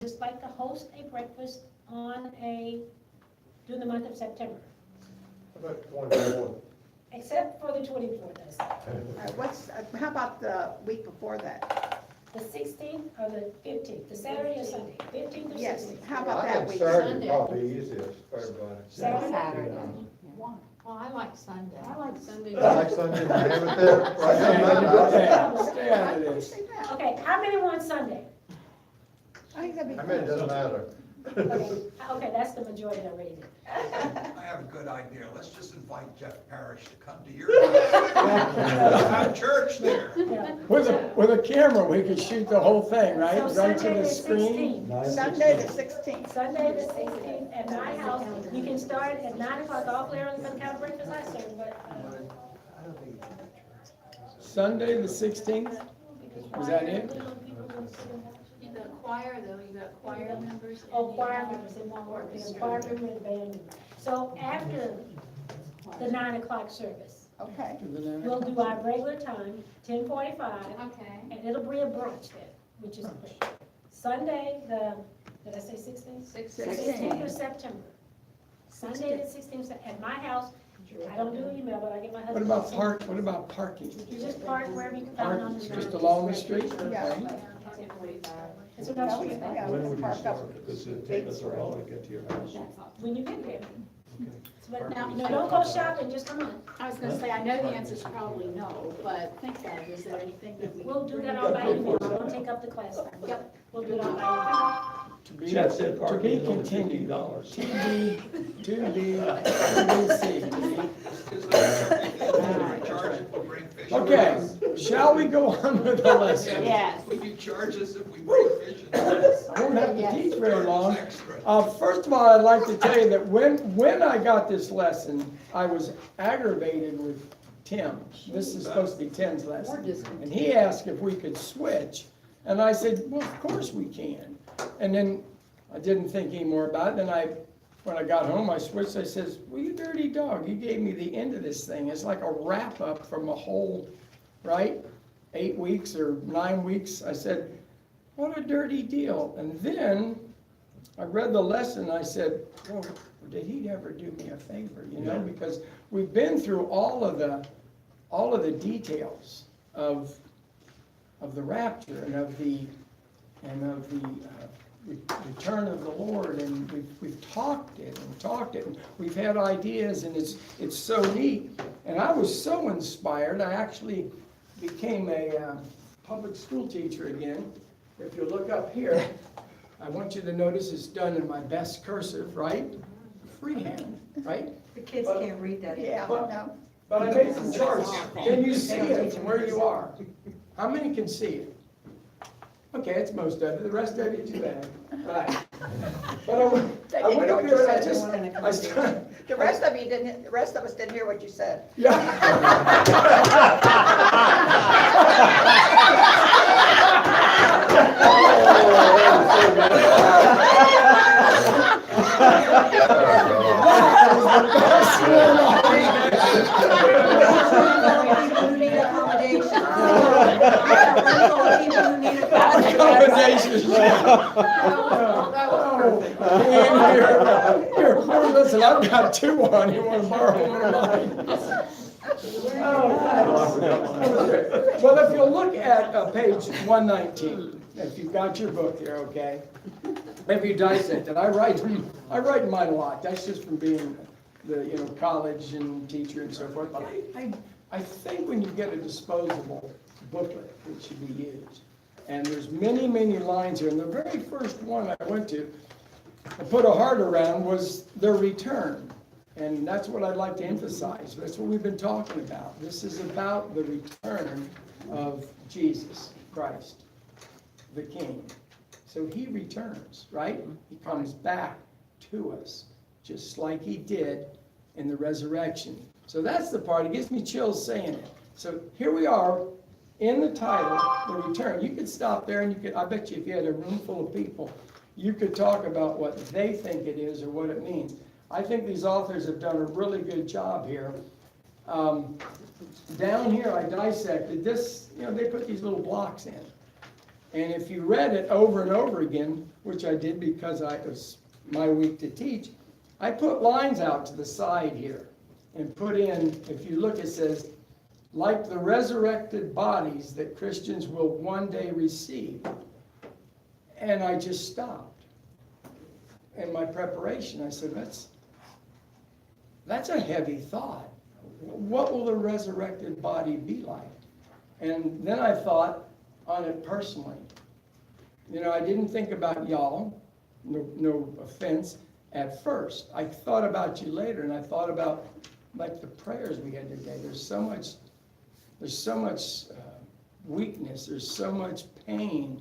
just like to host a breakfast during the month of September, How about 24? except for the 24th, I said. How about the week before that? The 16th or the 15th, the Saturday or Sunday, 15th or Yes, 16th? how about I that think week? Saturday Sunday. probably easiest for everybody. Saturday? Well, I like Sunday. I like Sunday. I like Sunday, you have it there, right Stay there. out of Why this. say that? Okay, how many want Sunday? I think that'd be. I mean, it doesn't matter. Okay, that's the majority already then. I have a good idea. Let's just invite Jeff Parrish to come to your have church there. Yeah. With a camera, we could shoot the whole thing, right? So Right to Sunday the the screen. 16th, Sunday the 16th. Sunday the 16th at my house, you can start at 9 o'clock, awfully early for the kind of breakfast I serve, but, Sunday, the 16th? Is that it? You got choir though, you got choir members. Oh, choir members, it won't work, because choir members and band members. So after the 9 o'clock service, Okay. we'll do our regular time, 10:45, Okay. and it'll be a brunch then, which is great. Sunday, did I say 16th? 16th of September. Sunday the 16th, at my house, I don't do email, but I get my husband. What about parking? You just park wherever you can find on the street. Just along the street? Yeah. Okay. That's what I'm saying. Yeah, When we would you park up. start? Because it takes us a while to get to your house. When you get there. But Now- no, don't go shopping, just come on. I was gonna say, I know the answer's probably no, but think about it, is there anything that we? We'll do that all by email, don't take up the class time. Yep, we'll do it all by Jeff said To parking be is only continued. $15. TBC. Is there a charge if we bring fish? Okay, shall we go on with the lesson? Yes. Would you charge us if we bring fish? I won't have to teach very long. Extra. First of all, I'd like to tell you that when I got this lesson, I was aggravated with Tim. This is supposed to be Tim's lesson. And he asked if we could switch. And I said, well, of course we can. And then I didn't think any more about it. Then when I got home, I switched. I says, well, you dirty dog, you gave me the end of this thing. It's like a wrap up from a whole, right? 8 weeks or 9 weeks. I said, what a dirty deal. And then I read the lesson, I said, well, did he ever do me a favor, you know? Because we've been through all of the details of the rapture and of the return of the Lord, and we've talked it and talked it, and we've had ideas, and it's so neat. And I was so inspired, I actually became a public school teacher again. If you look up here, I want you to notice it's done in my best cursive, right? Freehand, right? The kids can't read that. Yeah, no. But I made some charts. Can you see it from where you are? How many can see it? Okay, it's most of it. The rest of it, too bad. Right. But I went up here and I started. The rest of us didn't hear what you said. Yeah. People who need accommodation. People who need accommodation. Accommodations. Here, listen, I've got 2 on. You want to borrow one of mine? Well, if you'll look at page 119, if you've got your book there, okay? If you dissect it, I write mine a lot. That's just from being the college and teacher and so forth. But I think when you get a disposable booklet, it should be used. And there's many, many lines here. And the very first one I went to, I put a heart around, was their return. And that's what I'd like to emphasize. That's what we've been talking about. This is about the return of Jesus Christ, the King. So he returns, right? He comes back to us, just like he did in the resurrection. So that's the part. It gives me chills saying it. So here we are in the title, The Return. You could stop there and you could, I bet you if you had a room full of people, you could talk about what they think it is or what it means. I think these authors have done a really good job here. Down here I dissected this, they put these little blocks in. And if you read it over and over again, which I did because it was my week to teach, I put lines out to the side here and put in, if you look, it says, like the resurrected bodies that Christians will one day receive. And I just stopped. In my preparation, I said, that's a heavy thought. What will the resurrected body be like? And then I thought on it personally. You know, I didn't think about y'all, no offense, at first. I thought about you later, and I thought about like the prayers we had today. There's so much weakness. There's so much pain.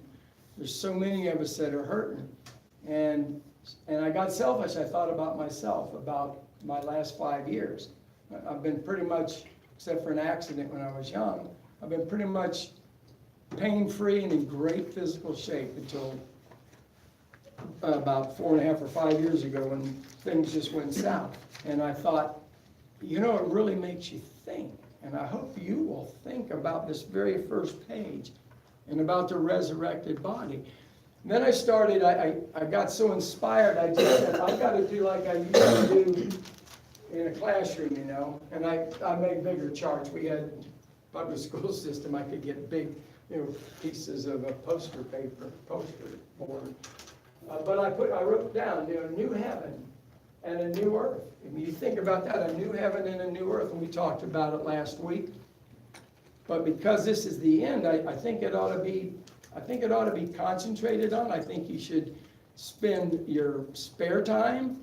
There's so many of us that are hurting. And I got selfish. I thought about myself, about my last 5 years. I've been pretty much, except for an accident when I was young, I've been pretty much pain-free and in great physical shape until about 4.5 or 5 years ago when things just went south. And I thought, you know, it really makes you think. And I hope you will think about this very first page and about the resurrected body. And then I started, I got so inspired, I just said, I've got to do like I used to do in a classroom, you know. And I made bigger charts. We had public school system, I could get big, you know, pieces of a poster board. But I wrote down, you know, new heaven and a new earth. And you think about that, a new heaven and a new earth, and we talked about it last week. But because this is the end, I think it ought to be concentrated on. I think you should spend your spare time,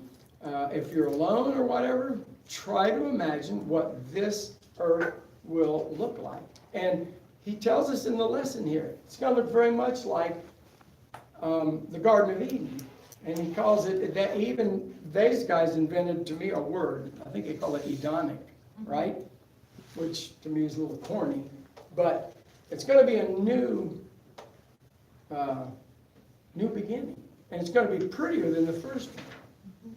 if you're alone or whatever, try to imagine what this earth will look like. And he tells us in the lesson here, it's going to look very much like the Garden of Eden. And he calls it, that even these guys invented, to me, a word. I think they call it Edonic, right? Which to me is a little corny. But it's going to be a new beginning. And it's going to be prettier than the first one.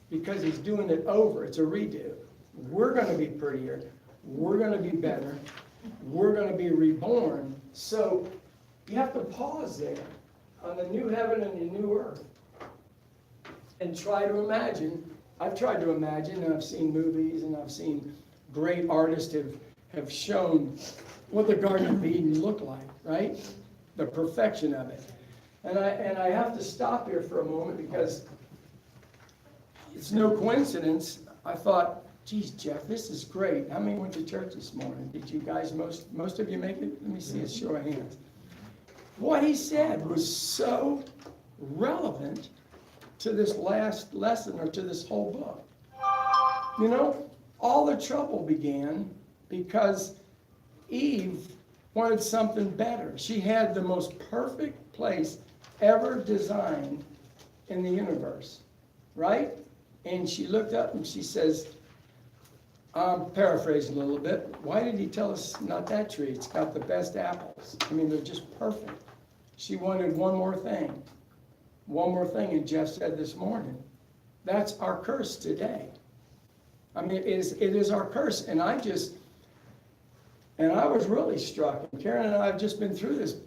Because he's doing it over. It's a redo. We're going to be prettier. We're going to be better. We're going to be reborn. So you have to pause there on the new heaven and the new earth and try to imagine. I've tried to imagine, and I've seen movies, and I've seen great artists have shown what the Garden of Eden looked like, right? The perfection of it. And I have to stop here for a moment because it's no coincidence. I thought, geez, Jeff, this is great. How many went to church this morning? Did you guys, most of you make it? Let me see a show of hands. What he said was so relevant to this last lesson or to this whole book. You know, all the trouble began because Eve wanted something better. She had the most perfect place ever designed in the universe, right? And she looked up and she says, I'm paraphrasing a little bit, why did he tell us not that tree? It's got the best apples. I mean, they're just perfect. She wanted one more thing. One more thing, and Jeff said this morning, that's our curse today. I mean, it is our curse, and I was really struck, and Karen and I have just been through this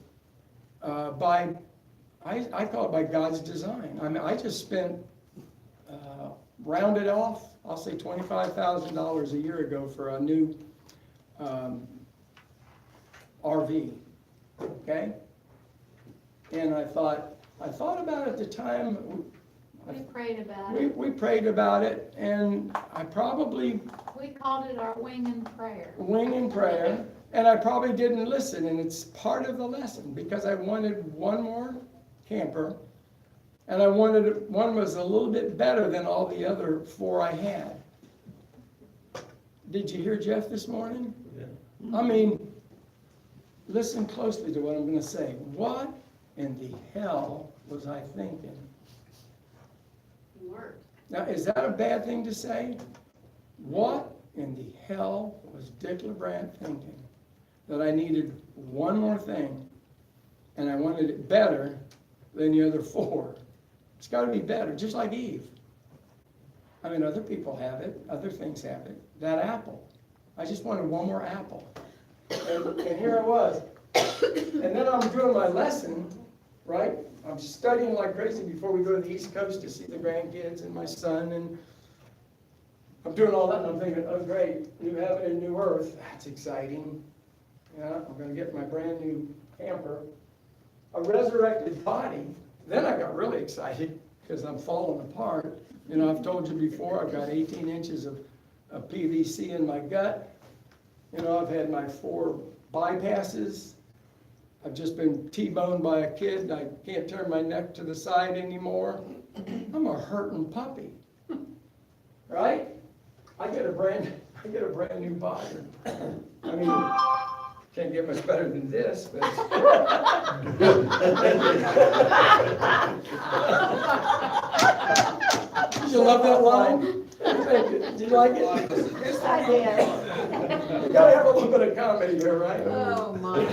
I call it by God's design. I mean, I just spent, rounded off, I'll say $25,000 a year ago for a new RV, okay? And I thought about it at the time. We prayed about it. We prayed about it, and We called it our wing in prayer. wing in prayer, and I probably didn't listen, and it's part of the lesson, because I wanted one more camper, and I wanted, one was a little bit better than all the other 4 I had. Did you hear Jeff this morning? Yeah. I mean, listen closely to what I'm gonna say. What in the hell was I thinking? You weren't. Now, is that a bad thing to say? What in the hell was Dick LeBrant thinking? That I needed one more thing, and I wanted it better than the other 4. It's gotta be better, just like Eve. I mean, other people have it, other things have it. That apple, I just wanted one more apple. And here I was. And then I'm doing my lesson, right? I'm studying like crazy before we go to the East Coast to see the grandkids and my son, and I'm doing all that, and I'm thinking, oh, great, new heaven and new earth, that's exciting. Yeah, I'm gonna get my brand new camper, a resurrected body. Then I got really excited, because I'm falling apart. You know, I've told you before, I've got 18 inches of PVC in my gut. You know, I've had my 4 bypasses. I've just been T-boned by a kid. I can't turn my neck to the side anymore. I'm a hurting puppy, right? I get a brand new body. I mean, can't get much better than this, but. Did you love that line? Did you like it? I did. You gotta have a little bit of comedy here, right? Oh, my.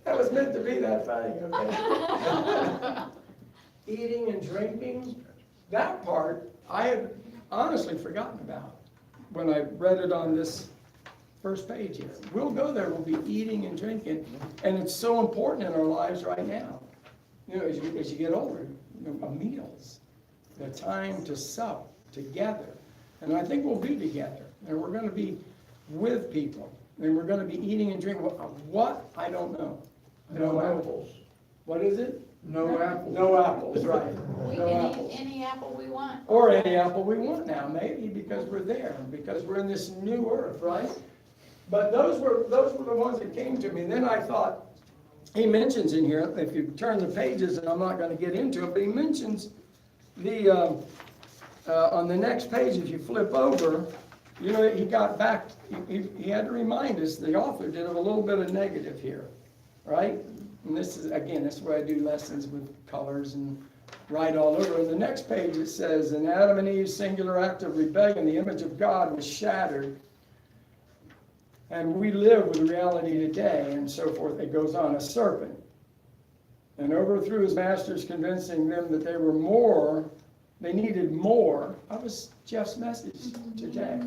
That was meant to be that funny, okay? Eating and drinking, that part I had honestly forgotten about when I read it on this first page here. We'll go there, we'll be eating and drinking, and it's so important in our lives right now. You know, as you get older, you know, meals, the time to sup together. And I think we'll be together, and we're gonna be with people, and we're gonna be eating and drinking. What? I don't know. I don't No know. apples. What is it? No apples. No apples, right. We No can apples. eat any apple we want. Or any apple we want now, maybe, because we're there, because we're in this new earth, right? But those were the ones that came to me. And then I thought, he mentions in here, if you turn the pages, and I'm not gonna get into it, but he mentions the, on the next page, if you flip over, you know, he got back, he had to remind us, the author did, of a little bit of negative here, right? And this is, again, this is where I do lessons with colors and write all over. In the next page, it says, in Adam and Eve's singular act of rebellion, the image of God was shattered. And we live with reality today, and so forth. It goes on, a serpent. And overthrew his masters, convincing them that they were more, they needed more. That was Jeff's message today.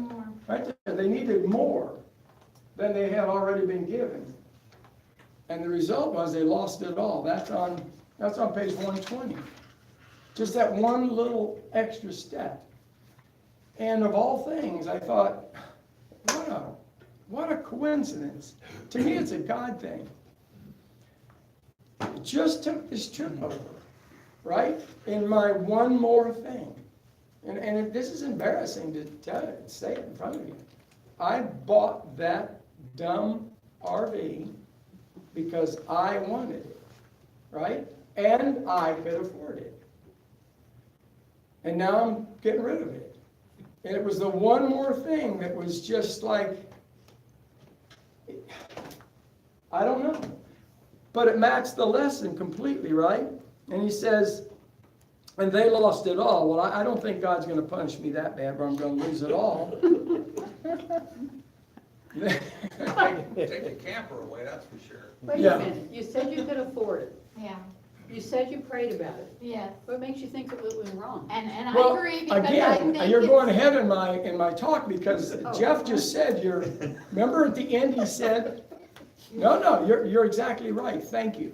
Right there, they needed more than they had already been given. And the result was they lost it all. That's on page 120. Just that one little extra step. And of all things, I thought, what a coincidence. To me, it's a God thing. It just took this trip over, right? In my one more thing. And this is embarrassing to tell you, say it in front of you. I bought that dumb RV because I wanted it, right? And I could afford it. And now I'm getting rid of it. And it was the one more thing that was just like, I don't know. But it matched the lesson completely, right? And he says, and they lost it all. Well, I don't think God's going to punish me that bad, where I'm going to lose it all. Take the camper away, that's for sure. Wait Yeah. a minute, you said you could afford it. Yeah, You said you prayed about it. yeah, What makes you think it was wrong? and I Well, agree because I again, think you're it's- going ahead in my talk because Oh. Jeff just said remember at the end he said, no, you're exactly right, thank you.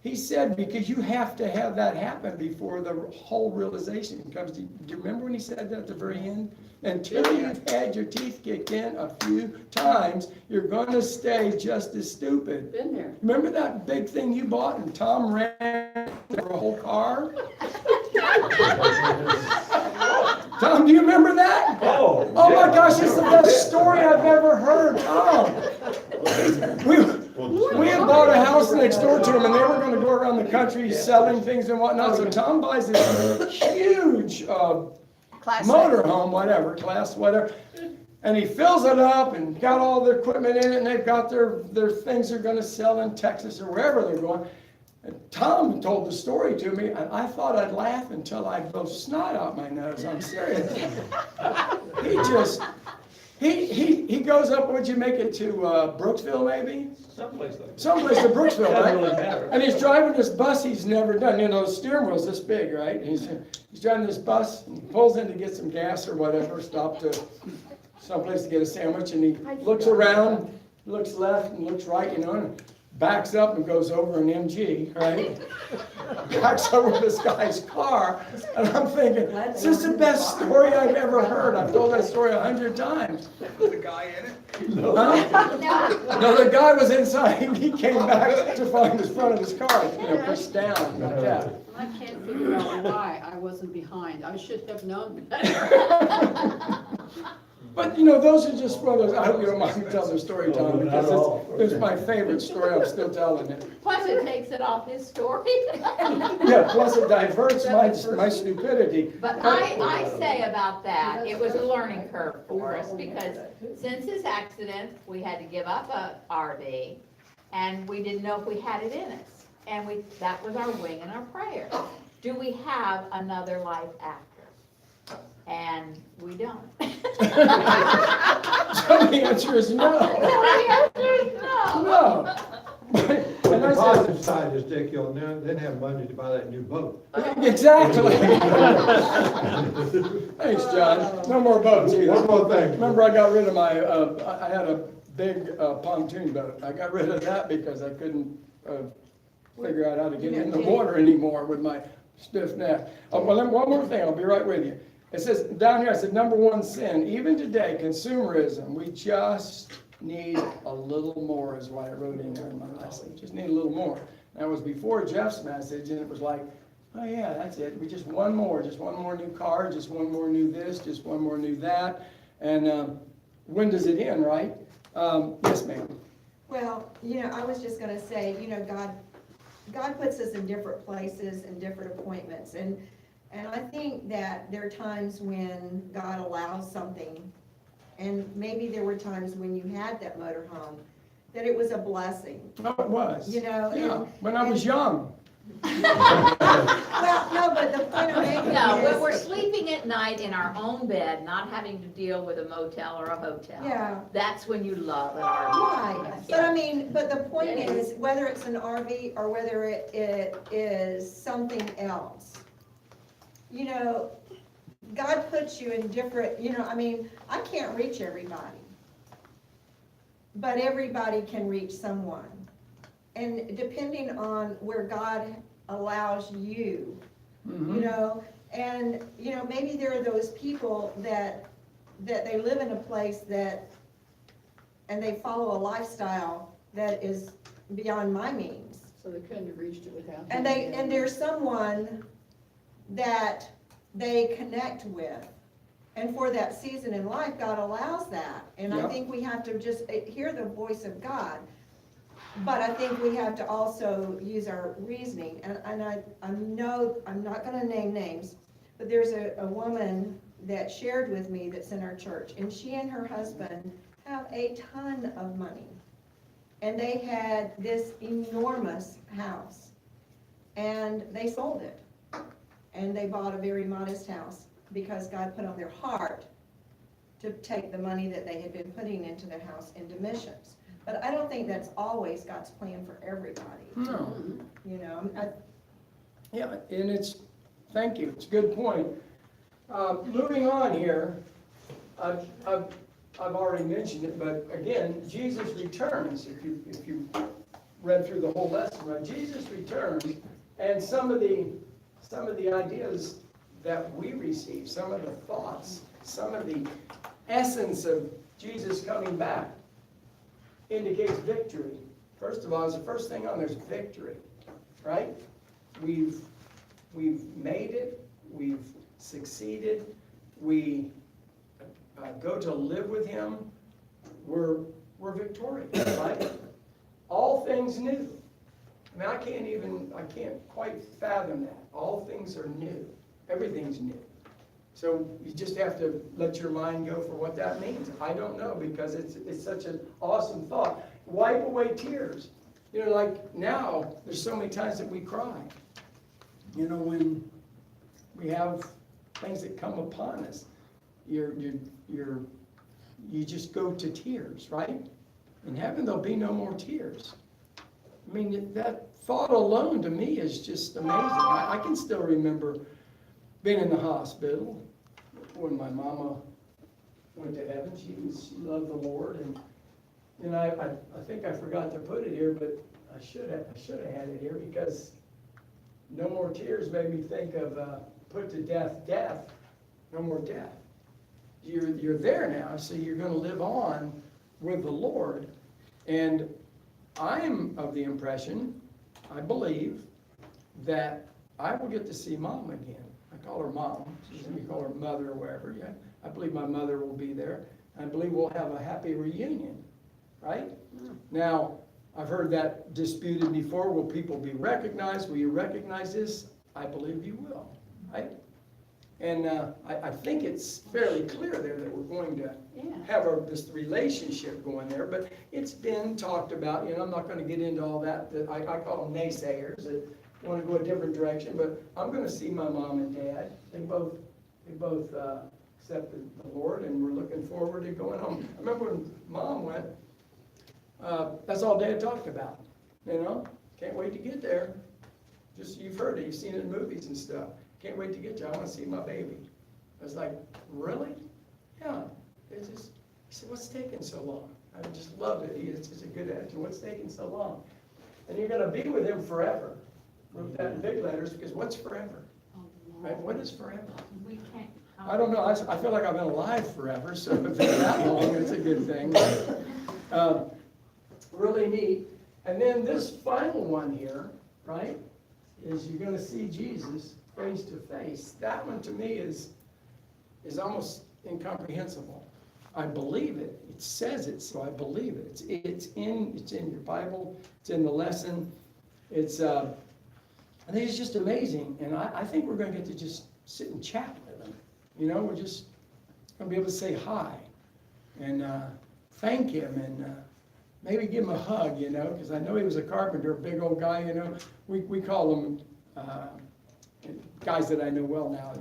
He said, because you have to have that happen before the whole realization comes. Do you remember when he said that at the very end? Until you've had your teeth kicked in a few times, you're gonna stay just as stupid. Been there. Remember that big thing you bought and Tom ran for a whole car? Tom, do you remember that? Oh. Oh my gosh, it's the best story I've ever heard, Tom. We had bought a house next door to him and they were gonna go around the country selling things and whatnot, so Tom buys this huge, Classic. motorhome, whatever, class, whatever. And he fills it up and got all the equipment in it and they've got their things they're gonna sell in Texas or wherever they're going. And Tom told the story to me and I thought I'd laugh until I'd blow snot out my nose, I'm serious. He goes up, would you make it to Brooksville maybe? Someplace like that. Someplace to Brooksville, Doesn't really right? matter. And he's driving this bus he's never done, you know, the steering wheel's this big, right? And he's driving this bus, and he pulls in to get some gas or whatever, stop to someplace to get a sandwich, and he looks around, looks left and looks right, you know, and backs up and goes over an MG, right? Backs over this guy's car, and I'm thinking, this is the best story I've ever heard. I've told that story 100 times. Was the guy in it? Huh? No, the guy was inside, he came back to find his front of his car, pushed down like that. I can't figure out why I wasn't behind. I should have known better. But, those are just one of those, I hope you don't mind me telling the story, Tom, No, not because at all. it's my favorite story, I'm still telling it. Plus it takes it off his story. Yeah, plus it diverts my stupidity. But I say about that, it was a learning curve for us because since his accident, we had to give up a RV and we didn't know if we had it in us. And that was our wing and our prayer. Do we have another life after? And we don't. So the answer is no. No. No. But And the I said, positive side is, Dick, you'll then have money to buy that new boat. exactly. Thanks, John. No more boats either. One more thing. Remember, I got rid of my, I had a big pontoon boat. I got rid of that because I couldn't figure out how to get in the water anymore with my stiff neck. Well, then one more thing, I'll be right with you. It says, down here, I said, number one sin, even today, consumerism, we just need a little more is what I wrote in there in my lesson. Just need a little more. That was before Jeff's message, and it was like, oh yeah, that's it. We just one more new car, just one more new this, just one more new that. And when does it end, right? Yes, ma'am. Well, I was just gonna say, God puts us in different places and different appointments, and I think that there are times when God allows something, and maybe there were times when you had that motorhome, that it was a blessing, No, it was. Yeah, when I was young. Well, no, but the point I'm making No, when is, we're sleeping at night in our own bed, not having to deal with a motel or a hotel. yeah, That's when you love an RV. right, but the point is, whether it's an RV or whether it is something else, God puts you in different, I can't reach everybody, but everybody can reach someone. And depending on where God allows you, and, maybe there are those people that they live in a place and they follow a lifestyle that is beyond my means. So they couldn't have reached it without. And there's someone that they connect with. And for that season in life, God allows that. And I Yep. think we have to just hear the voice of God. But I think we have to also use our reasoning. And I know, I'm not gonna name names, but there's a woman that shared with me that's in our church. And she and her husband have a ton of money. And they had this enormous house. And they sold it. And they bought a very modest house because God put on their heart to take the money that they had been putting into their house into missions. But I don't think that's always God's plan for everybody, No. Yeah, and thank you, it's a good point. Moving on here, I've already mentioned it, but again, Jesus returns. If you read through the whole lesson, right? Jesus returns, and some of the ideas that we receive, some of the thoughts, some of the essence of Jesus coming back indicates victory. First of all, the first thing on there's victory, right? We've made it, we've succeeded, we go to live with Him, we're victorious, right? All things new. I mean, I can't quite fathom that. All things are new. Everything's new. So you just have to let your mind go for what that means. I don't know, because it's such an awesome thought. Wipe away tears. Like now, there's so many times that we cry. When we have things that come upon us, you just go to tears, right? In heaven, there'll be no more tears. I mean, that thought alone to me is just amazing. I can still remember being in the hospital when my mama went to heaven. She loved the Lord, and I think I forgot to put it here, but I should have had it here because no more tears made me think of, put to death, no more death. You're there now, so you're gonna live on with the Lord. And I'm of the impression, I believe, that I will get to see Mom again. I call her Mom, we call her Mother or whatever, yeah. I believe my mother will be there. I believe we'll have a happy reunion, right? Now, I've heard that disputed before, will people be recognized? Will you recognize this? I believe you will, right? And I think it's fairly clear there that we're going to have this relationship going there, but it's been talked about, I'm not gonna get into all that, I call them naysayers that wanna go a different direction, but I'm gonna see my mom and dad. They both accepted the Lord, and we're looking forward to going home. I remember when Mom went, that's all Dad talked about, can't wait to get there. Just, you've heard it, you've seen it in movies and stuff. Can't wait to get there, I wanna see my baby. I was like, really? Yeah. It's just, he said, what's taking so long? I just loved it, he has such a good attitude, what's taking so long? And you're gonna be with him forever. Wrote that in big letters, because what's forever? Right, what is forever? We can't. I don't know, I feel like I've been alive forever, so if it's that long, it's a good thing. Really neat. And then this final one here, right, is you're gonna see Jesus face to face. That one to me is almost incomprehensible. I believe it. It says it, so I believe it. It's in your Bible. It's in the lesson. I think it's just amazing, and I think we're gonna get to just sit and chat with him. We're just gonna be able to say hi and thank him and maybe give him a hug, because I know he was a carpenter, a big old guy. We call him. Guys that I know well now,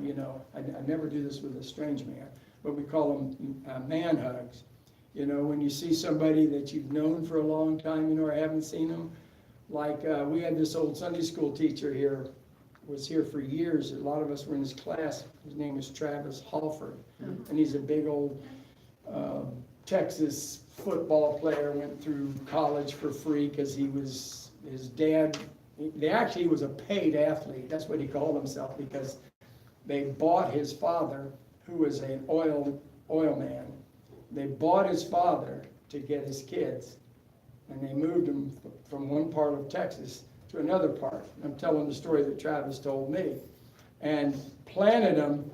I never do this with a strange man, but we call them man hugs. When you see somebody that you've known for a long time, or haven't seen them, like we had this old Sunday school teacher here, was here for years. A lot of us were in his class. His name is Travis Halford, and he's a big old Texas football player. Went through college for free because his dad. He was a paid athlete. That's what he called himself, because they bought his father, who was an oil man. They bought his father to get his kids, and they moved him from one part of Texas to another part. I'm telling the story that Travis told me, and planted him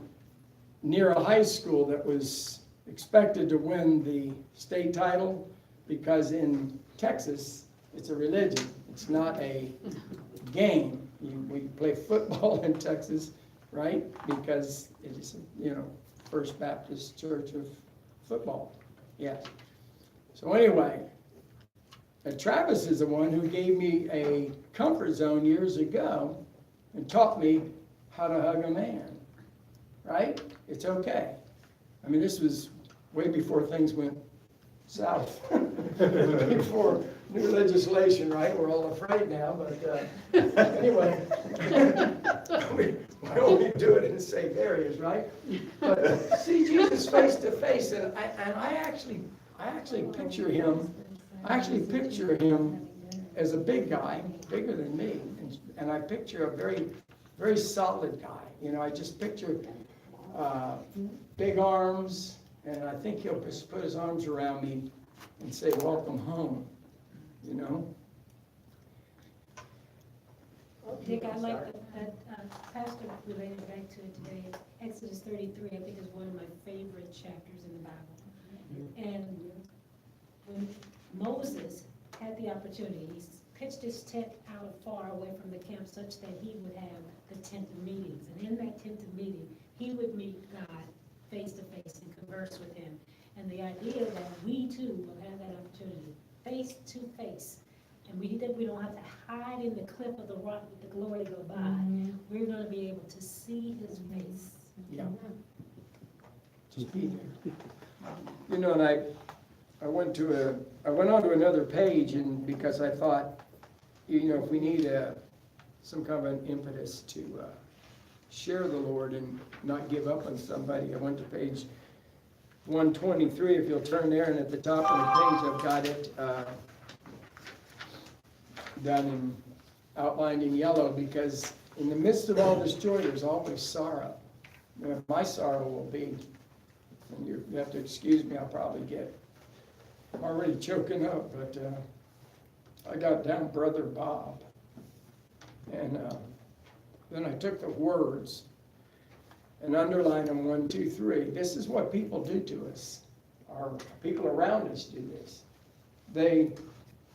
near a high school that was expected to win the state title, because in Texas, it's a religion. It's not a game. We play football in Texas, right? Because it is, First Baptist Church of football. Yeah. So anyway, Travis is the one who gave me a comfort zone years ago and taught me how to hug a man, right? It's okay. I mean, this was way before things went south, before new legislation, right? We're all afraid now, but anyway, we only do it in safe areas, right? But see Jesus face to face, and I actually picture him. I actually picture him as a big guy, bigger than me, and I picture a very, very solid guy. I just picture big arms. And I think he'll just put his arms around me and say, welcome home, Dick, I like that Pastor related back to it today. Exodus 33, I think, is one of my favorite chapters in the Bible. And when Moses had the opportunity, he pitched his tent out far away from the camp such that he would have the tent of meetings. And in that tent of meeting, he would meet God face to face and converse with him. And the idea that we too will have that opportunity, face to face. And we don't have to hide in the cliff of the rock with the glory go by. We're going to be able to see his face. Yeah. Just be there. And I went on to another page, and because I thought, if we need some kind of an impetus to share the Lord and not give up on somebody, I went to page 123, if you'll turn there, and at the top of the page I've got it, done in, outlined in yellow, because in the midst of all this joy, there's always sorrow. And my sorrow will be, and you have to excuse me, I'll probably get, I'm already choking up, but I got down Brother Bob. And then I took the words and underlined them 1, 2, 3. This is what people do to us. Our people around us do this. They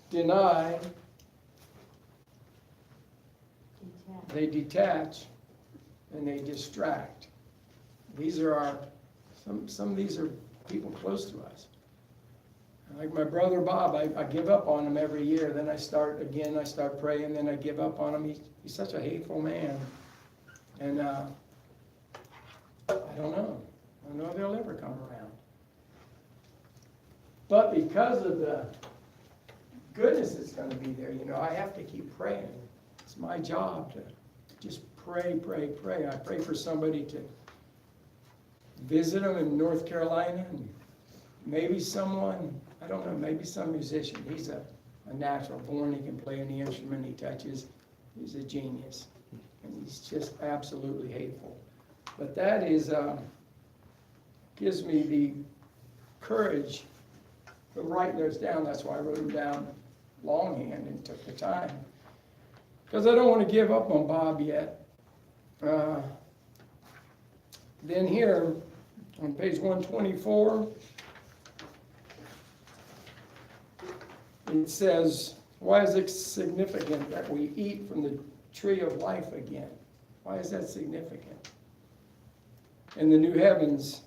deny, they detach, and they distract. These are our, some of these are people close to us. Like my brother Bob, I give up on him every year, then I start praying, then I give up on him. He's such a hateful man. And I don't know if he'll ever come around. But because of the goodness that's gonna be there, I have to keep praying. It's my job to just pray. I pray for somebody to visit them in North Carolina, and maybe someone, I don't know, maybe some musician. He's a natural born, he can play any instrument he touches. He's a genius, and he's just absolutely hateful. But that is, gives me the courage to write those down. That's why I wrote them down longhand and took the time. Because I don't want to give up on Bob yet. Then here, on page 124, it says, why is it significant that we eat from the tree of life again? Why is that significant? In the new heavens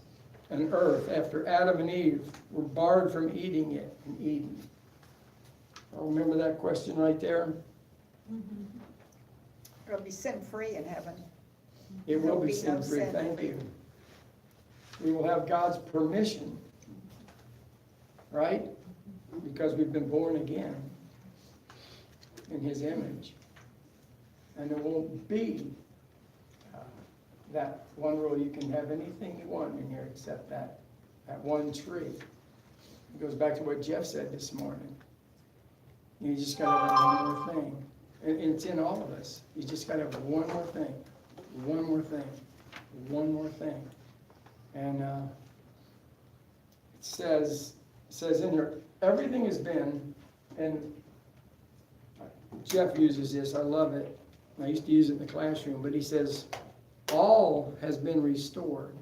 and earth, after Adam and Eve were barred from eating it in Eden. Remember that question right there? It'll be sin-free in heaven. It will be There'll be no sin-free, sin. thank you. We will have God's permission, right? Because we've been born again in His image. And there won't be that one rule, you can have anything you want in here except that one tree. It goes back to what Jeff said this morning. You just gotta have one more thing. And it's in all of us. You just gotta have one more thing, one more thing, one more thing. And it says in here, everything has been, and Jeff uses this, I love it. I used to use it in the classroom, but he says, all has been restored.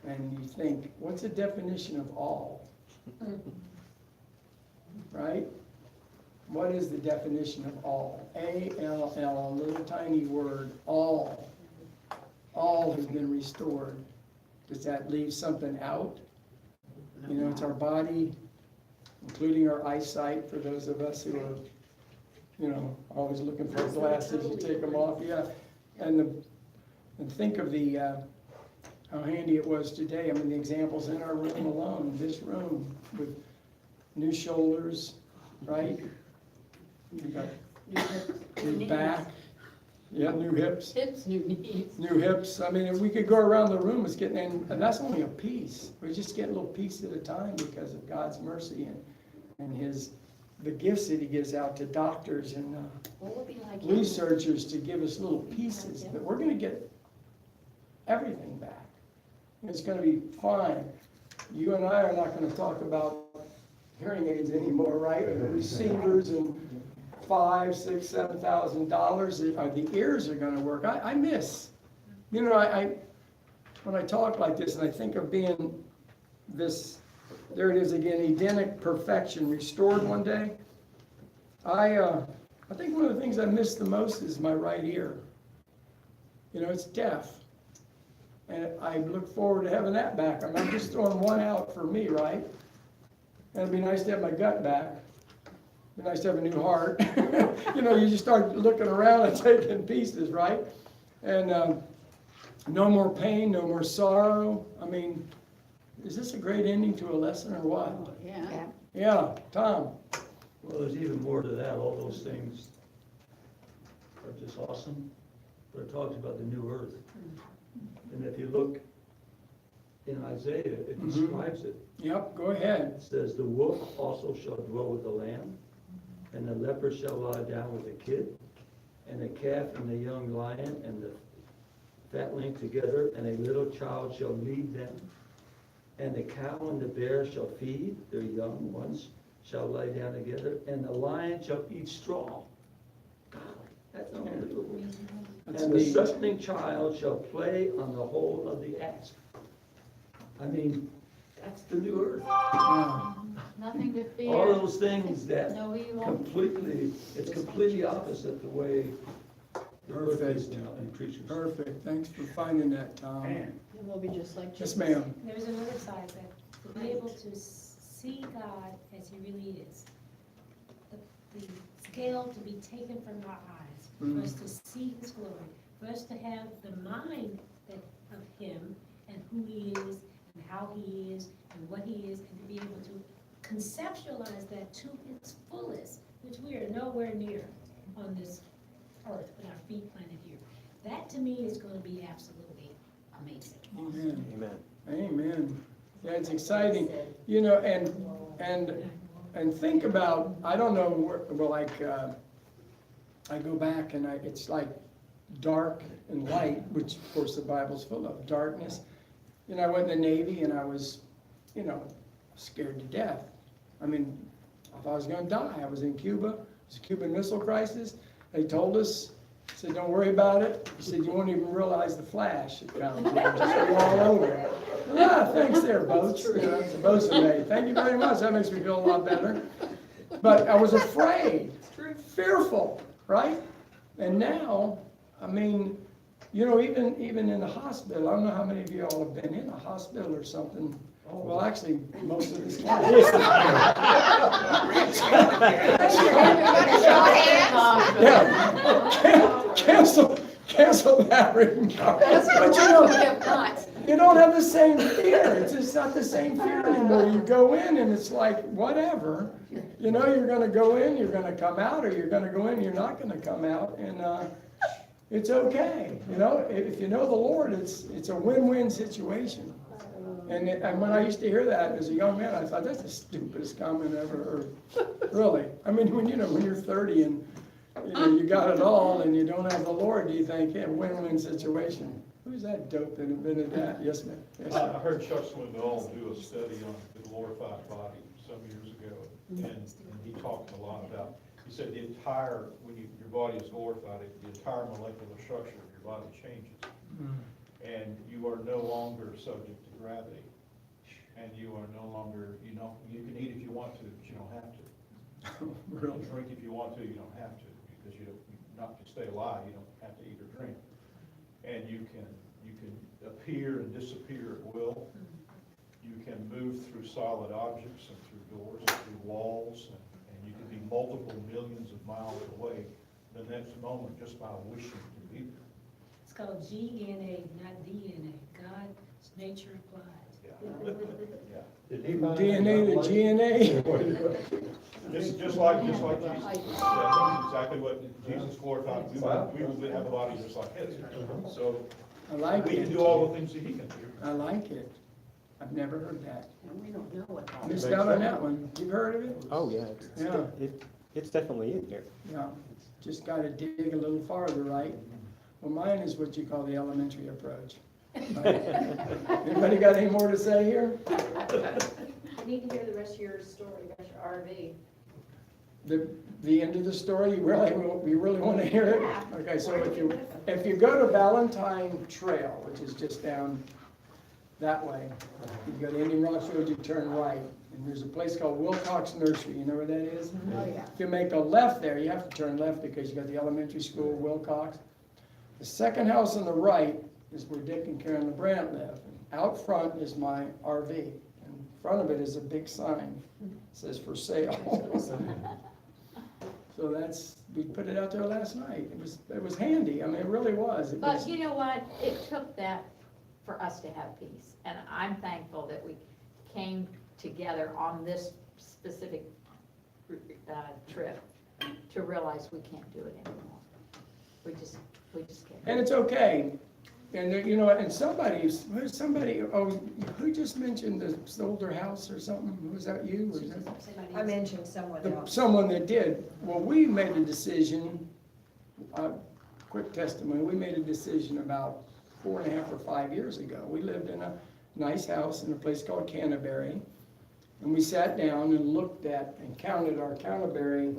And you think, what's the definition of all? Right? What is the definition of all? A-L-L, a little tiny word, all. All has been restored. Does that leave something out? It's our body, including our eyesight, for those of us who are, always looking for glasses, you take them off, yeah. And think of how handy it was today. I mean, the examples in our room alone, this room, with new shoulders, right? You got new back, yeah, new hips. Hips, new knees. New hips. I mean, if we could go around the room, it's getting in, and that's only a piece. We just get a little piece at a time because of God's mercy and the gifts that He gives out to doctors and What would be like researchers to give us little pieces. But we're going to get everything back. It's going to be fine. You and I are not going to talk about hearing aids anymore, right? The receivers and $5,000, $6,000, $7,000. The ears are going to work. I miss. When I talk like this and I think of being this, there it is again, Edenic perfection, restored one day. I think one of the things I miss the most is my right ear. It's deaf. And I look forward to having that back. I'm not just throwing one out for me, right? And it'd be nice to have my gut back. It'd be nice to have a new heart. You just start looking around and taking pieces, right? And no more pain, no more sorrow. I mean, is this a great ending to a lesson or what? Yeah. Yeah, Tom. Well, there's even more to that. All those things are just awesome. But it talks about the new earth. And if you look in Isaiah, it describes it. Yep, go ahead. It says, the wolf also shall dwell with the lamb, And the leper shall lie down with the kid, and the calf and the young lion and the fatling together, and a little child shall lead them. And the cow and the bear shall feed, their young ones shall lie down together, and the lion shall eat straw. God, that's unbelievable. That's And the neat. suckling child shall play on the hole of the asp. I mean, that's the new earth. Yeah. Nothing to fear. All those things that No evil. completely, it's completely opposite the way the earth is Perfect. now in creatures. Perfect, thanks for finding that, Tom. And we'll be just like Yes, Jesus. ma'am. There's another side that, to be able to see God as he really is. The scale to be taken from our eyes, for us to see his glory, for us to have the mind of him and who he is and how he is and what he is, and to be able to conceptualize that to its fullest, which we are nowhere near on this earth with our feet planted here. That to me is gonna be absolutely amazing. Amen. Amen. Amen. Yeah, it's exciting, you know, and think about, I don't know, well, like, I go back and it's like dark and light, which of course the Bible's full of, darkness. You know, I went in the Navy and I was, you know, scared to death. I mean, I thought I was gonna die. I was in Cuba, it was a Cuban Missile Crisis. They told us, said, don't worry about it. He said, you won't even realize the flash it comes. Just go all over it. Ah, thanks there, boats. You know, it's a bosun mate. Thank you very much. That makes me feel a lot better. But I was afraid, fearful, right? And now, I mean, you know, even in the hospital, I don't know how many of you all have been in a hospital or something. Well, actually, most of this class. Yeah. Cancel that written card. But you know, you don't have the same fear. It's just not the same fear anymore. You go in and it's like, whatever. You know, you're gonna go in, you're gonna come out, or you're gonna go in, you're not gonna come out, and it's okay. You know, if you know the Lord, it's a win-win situation. And when I used to hear that as a young man, I thought, that's the stupidest comment I ever heard. Really. I mean, when you're 30 and you got it all and you don't have the Lord, do you think, yeah, win-win situation? Who's that dope that invented that? Yes, ma'am. Yes, I sir. heard Chuck Swindoll do a study on the glorified body some years ago, and he talked a lot about, he said the entire, when your body is glorified, the entire molecular structure of your body changes. And you are no longer subject to gravity. And you are no longer, you can eat if you want to, but you don't have to. Really? Drink if you want to, you don't have to, because not to stay alive, you don't have to eat or drink. And you can appear and disappear at will. You can move through solid objects and through doors and through walls, and you can be multiple millions of miles away the next moment just by wishing to be there. It's called GNA, not DNA, God's nature applied. Yeah. Did he find DNA to that GNA. Just like Jesus. Yeah, that's exactly what Jesus glorified. We will have a body just like his. So I like we can it. do all the things that he can do. I like it. I've never heard that. And we don't know what that Missed out on that one. You've heard of it? Oh, yeah. Yeah. It's definitely in here. Yeah. Just gotta dig a little farther, right? Well, mine is what you call the elementary approach. Right? Anybody got any more to say here? I need to hear the rest of your story about your RV. The end of the story, you really want to hear it? Okay, so if you go to Valentine Trail, which is just down that way, you go to Indian Rock Road, you turn right, and there's a place called Wilcox Nursery. You know where that is? Oh, yeah. If you make a left there, you have to turn left because you got the elementary school, Wilcox. The second house on the right is where Dick and Karen LeBrant live. Out front is my RV. In front of it is a big sign. It says for sale. So we put it out there last night. It was handy. I mean, it really was. But you know what? It took that for us to have peace. And I'm thankful that we came together on this specific trip to realize we can't do it anymore. We just can't. And it's okay. And, you know, and somebody, who just mentioned the sold their house or something? Was that you? Or was that? I mentioned someone else. Someone that did. Well, we made a decision, quick testimony, we made a decision about 4.5 or 5 years ago. We lived in a nice house in a place called Canterbury. And we sat down and looked at and counted our Canterbury.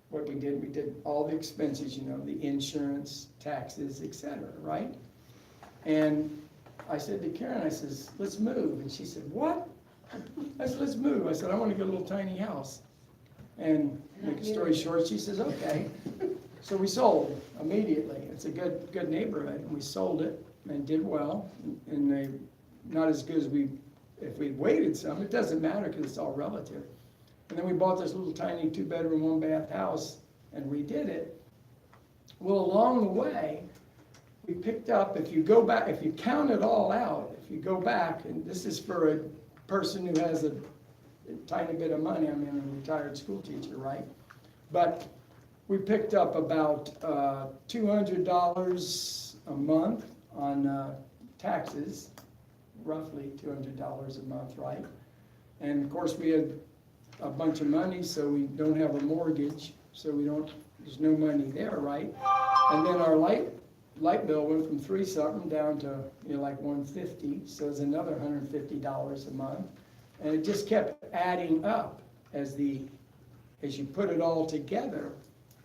What we did all the expenses, you know, the insurance, taxes, et cetera, right? And I said to Karen, I says, let's move. And she said, what? I said, let's move. I said, I want to get a little tiny house. And make a story short, she says, okay. So we sold immediately. It's a good neighborhood. And we sold it and did well. And they, not as good as if we'd waited some, it doesn't matter because it's all relative. And then we bought this little tiny 2-bedroom, 1-bath house and redid it. Well, along the way, we picked up, if you go back, if you count it all out, if you go back, and this is for a person who has a tiny bit of money, I mean, a retired school teacher, right? But we picked up about $200 a month on taxes, roughly $200 a month, right? And of course, we had a bunch of money, so we don't have a mortgage, so there's no money there, right? And then our light bill went from 3-something down to, you know, like 150, so it's another $150 a month. And it just kept adding up as you put it all together.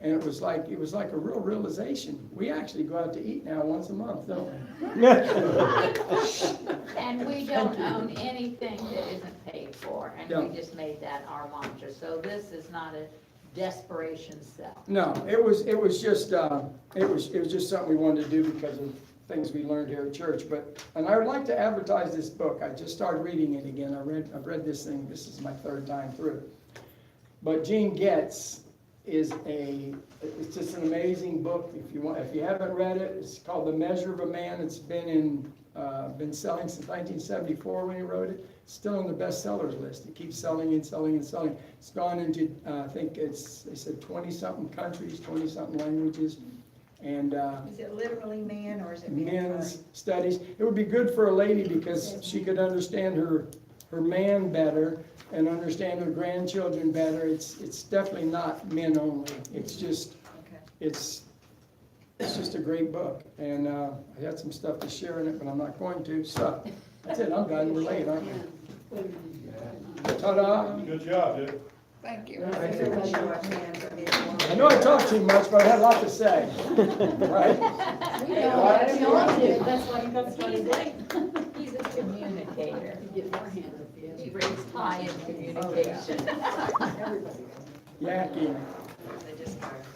And it was like a real realization. We actually go out to eat now once a month, don't we? And we don't own anything that isn't paid for, and No. we just made that our mantra. So this is not a desperation sell. No, it was just something we wanted to do because of things we learned here at church. And I would like to advertise this book. I just started reading it again. I've read this thing. This is my 3rd time through. But Gene Getz it's just an amazing book. If you haven't read it, it's called The Measure of a Man. It's been selling since 1974 when he wrote it. It's still on the bestsellers list. It keeps selling and selling and selling. It's gone into, I think they said 20-something countries, 20-something languages. And Is it literally man or is it men's studies. It would be good for a lady because she could understand her man better and understand her grandchildren better. It's definitely not men only. It's just, it's just a great book. And I had some stuff to share in it, but I'm not going to. So that's it. I'm done. We're late, aren't we? Ta-da. Good job, dude. Thank you. I know I talk too much, but I had a lot to say. Right? That's why he's late. He's a communicator. Get more hands up, yes. He raised high in communication. Yakking.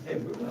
Hey,